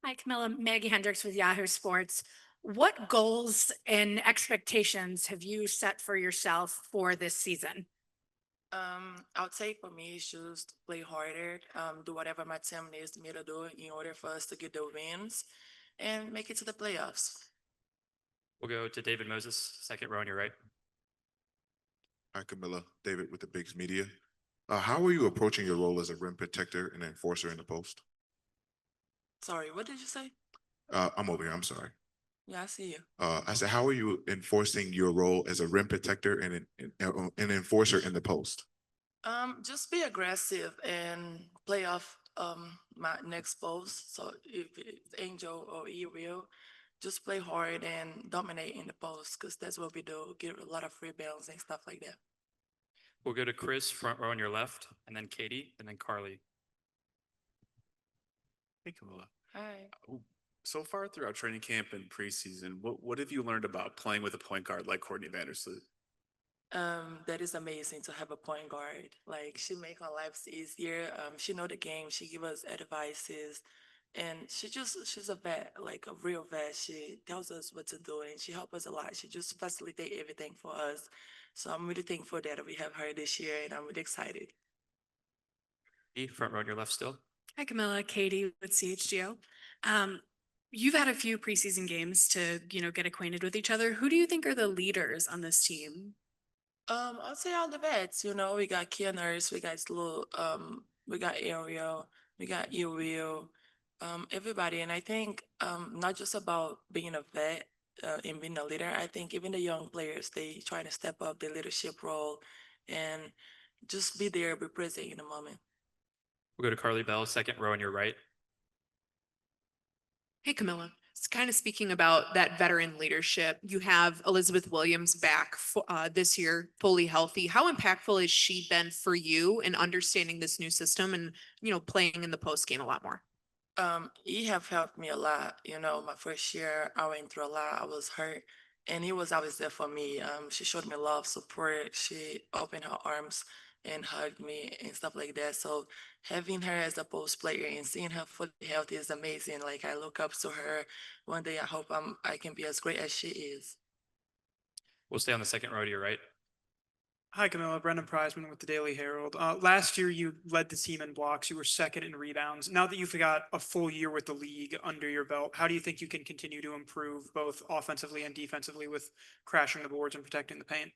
Hi, Camilla. Maggie Hendricks with Yahoo Sports. What goals and expectations have you set for yourself for this season? I would say for me, it's just play harder, do whatever my team needs me to do in order for us to get the wins and make it to the playoffs. We'll go to David Moses, second row on your right. Hi, Camilla. David with the Bigs Media. How are you approaching your role as a rim protector and enforcer in the post? Sorry, what did you say? I'm over here. I'm sorry. Yeah, I see you. I said, how are you enforcing your role as a rim protector and an enforcer in the post? Just be aggressive and play off my next post. So if it's Angel or E will, just play hard and dominate in the post because that's what we do. Get a lot of rebounds and stuff like that. We'll go to Chris, front row on your left, and then Katie, and then Carly. Hey, Kamilla. Hi. So far throughout training camp and preseason, what have you learned about playing with a point guard like Courtney Vandersloot? That is amazing to have a point guard. Like she make our lives easier. She know the game. She give us advices, and she's a vet, like a real vet. She tells us what to do, and she help us a lot. She just facilitate everything for us. So I'm really thankful that we have her this year, and I'm really excited. Front row on your left still. Hi, Camilla. Katie with CHGO. Um, you've had a few preseason games to, get acquainted with each other. Who do you think are the leaders on this team? I'll say all the vets. We got Kia Nurse, we got little, we got Ariel, we got Uriel, everybody. And I think not just about being a vet and being a leader. I think even the young players they try to step up their leadership role and just be there, be present in the moment. We'll go to Carly Bell, second row on your right. Hey, Camilla. It's kind of speaking about that veteran leadership. You have Elizabeth Williams back this year, fully healthy. How impactful has she been for you in understanding this new system and, playing in the post game a lot more? He have helped me a lot. My first year I went through a lot. I was hurt, and he was always there for me. She showed me love, support. She opened her arms and hugged me and stuff like that. So having her as a post player and seeing her fully healthy is amazing. Like I look up to her. One day I hope I can be as great as she is. We'll stay on the second row to your right. Hi, Camilla. Brendan Prizeman with the Daily Herald. Last year, you led the team in blocks. You were second in rebounds. Now that you've got a full year with the league under your belt, how do you think you can continue to improve both offensively and defensively with crashing the boards and protecting the paint?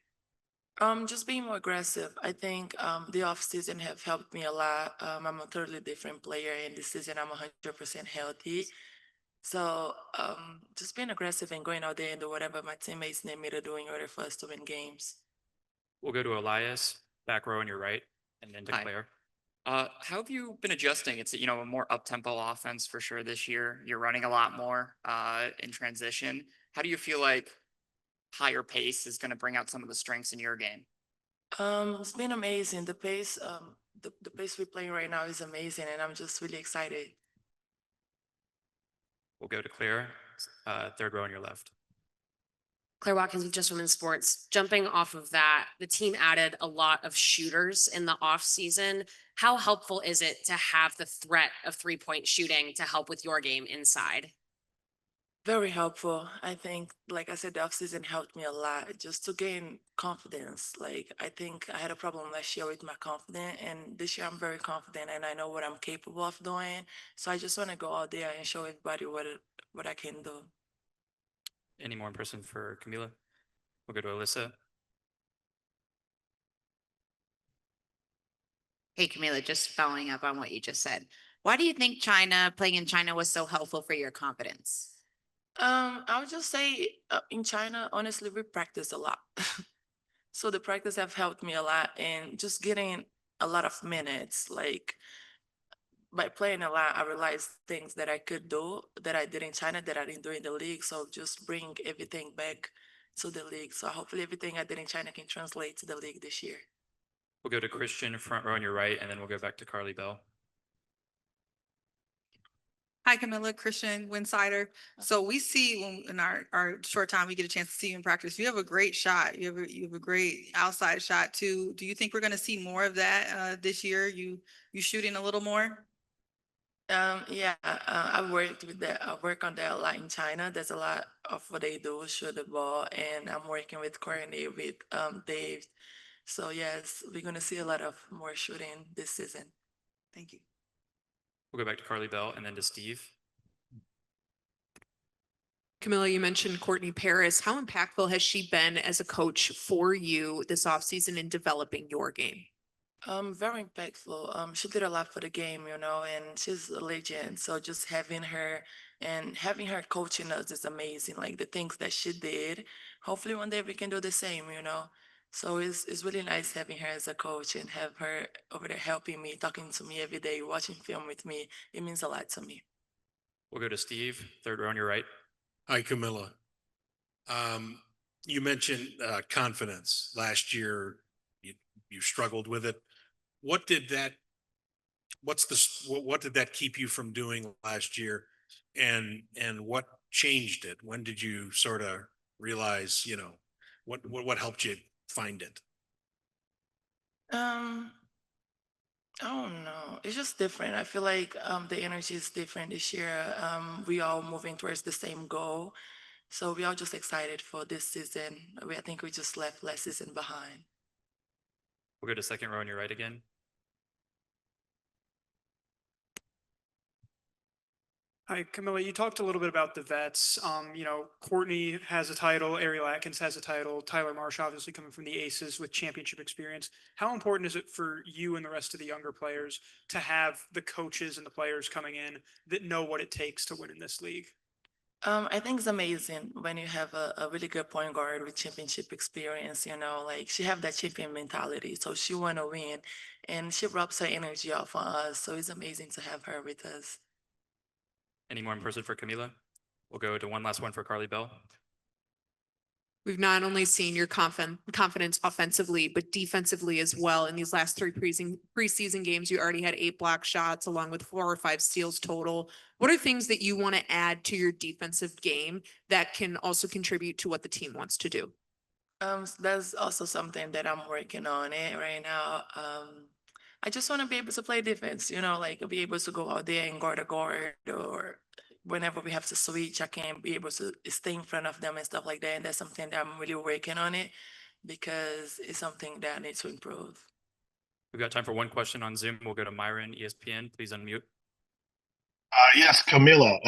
Just being more aggressive. I think the off season have helped me a lot. I'm a totally different player, and this season I'm 100% healthy. So just being aggressive and going out there and do whatever my teammates need me to do in order for us to win games. We'll go to Elias, back row on your right, and then to Hi. Claire. How have you been adjusting? It's a more up-tempo offense for sure this year. You're running a lot more in transition. How do you feel like higher pace is going to bring out some of the strengths in your game? It's been amazing. The pace we're playing right now is amazing, and I'm just really excited. We'll go to Claire, third row on your left. Claire Watkins with Just Women's Sports. Jumping off of that, the team added a lot of shooters in the off season. How helpful is it to have the threat of 3-point shooting to help with your game inside? Very helpful. I think, like I said, the offseason helped me a lot just to gain confidence. Like, I think I had a problem last year with my confidence, and this year I'm very confident and I know what I'm capable of doing. So I just want to go out there and show everybody what I can do. Any more in person for Kamilla? We'll go to Alyssa. Hey, Camila, just following up on what you just said. Why do you think playing in China was so helpful for your confidence? I would just say in China, honestly, we practice a lot. So the practice have helped me a lot and just getting a lot of minutes. Like by playing a lot, I realized things that I could do that I did in China that I didn't do in the league. So just bring everything back to the league. So hopefully everything I did in China can translate to the league this year. We'll go to Christian, front row on your right, and then we'll go back to Carly Bell. Hi, Camilla, Christian, Winsider. So we see when in our short time we get a chance to see you in practice, you have a great shot. You have a great outside shot too. Do you think we're going to see more of that this year? You shooting a little more? Yeah, I worked with that. I work on that a lot in China. There's a lot of what they do, shoot the ball, and I'm working with Courtney with Dave. So yes, we're gonna see a lot of more shooting this season. Thank you. We'll go back to Carly Bell and then to Steve. Camilla, you mentioned Courtney Paris. How impactful has she been as a coach for you this offseason in developing your game? Very impactful. She did a lot for the game, you know, and she's a legend. So just having her and having her coaching us is amazing. Like the things that she did. Hopefully one day we can do the same, you know. So it's really nice having her as a coach and have her over there helping me, talking to me every day, watching film with me. It means a lot to me. We'll go to Steve, third row on your right. Hi, Camilla. You mentioned confidence. Last year, you struggled with it. What did that keep you from doing last year? And what changed it? When did you sort of realize, what helped you find it? Um, I don't know. It's just different. I feel like the energy is different this year. We all moving towards the same goal. So we all just excited for this season. I think we just left last season behind. We'll go to second row on your right again. Hi, Camilla, you talked a little bit about the vets. Courtney has a title, Ariel Atkins has a title, Tyler Marsh obviously coming from the Aces with championship experience. How important is it for you and the rest of the younger players to have the coaches and the players coming in that know what it takes to win in this league? I think it's amazing when you have a really good point guard with championship experience, you know, like she have that champion mentality. So she want to win and she rubs her energy off on us. So it's amazing to have her with us. Any more in person for Camila? We'll go to one last one for Carly Bell. We've not only seen your confidence offensively, but defensively as well. In these last three preseason games, you already had 8 block shots along with 4 or 5 steals total. What are things that you want to add to your defensive game that can also contribute to what the team wants to do? That's also something that I'm working on it right now. I just want to be able to play defense, you know, like be able to go out there and guard a guard or whenever we have to switch, I can be able to stay in front of them and stuff like that. And that's something that I'm really working on it because it's something that I need to improve. We've got time for one question on Zoom. We'll go to Myron, ESPN. Please unmute. Yes, Camilla.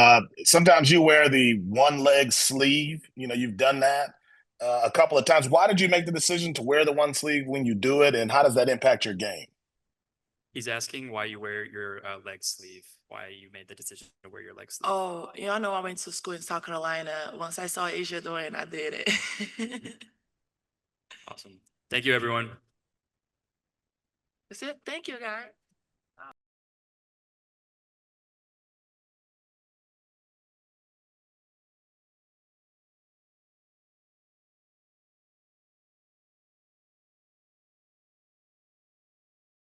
Sometimes you wear the one leg sleeve. You've done that a couple of times. Why did you make the decision to wear the one sleeve when you do it, and how does that impact your game? He's asking why you wear your leg sleeve, why you made the decision to wear your leg sleeve. Oh, you all know I went to school in South Carolina. Once I saw Asia doing it, I did it. Awesome. Thank you, everyone. That's it. Thank you, guys.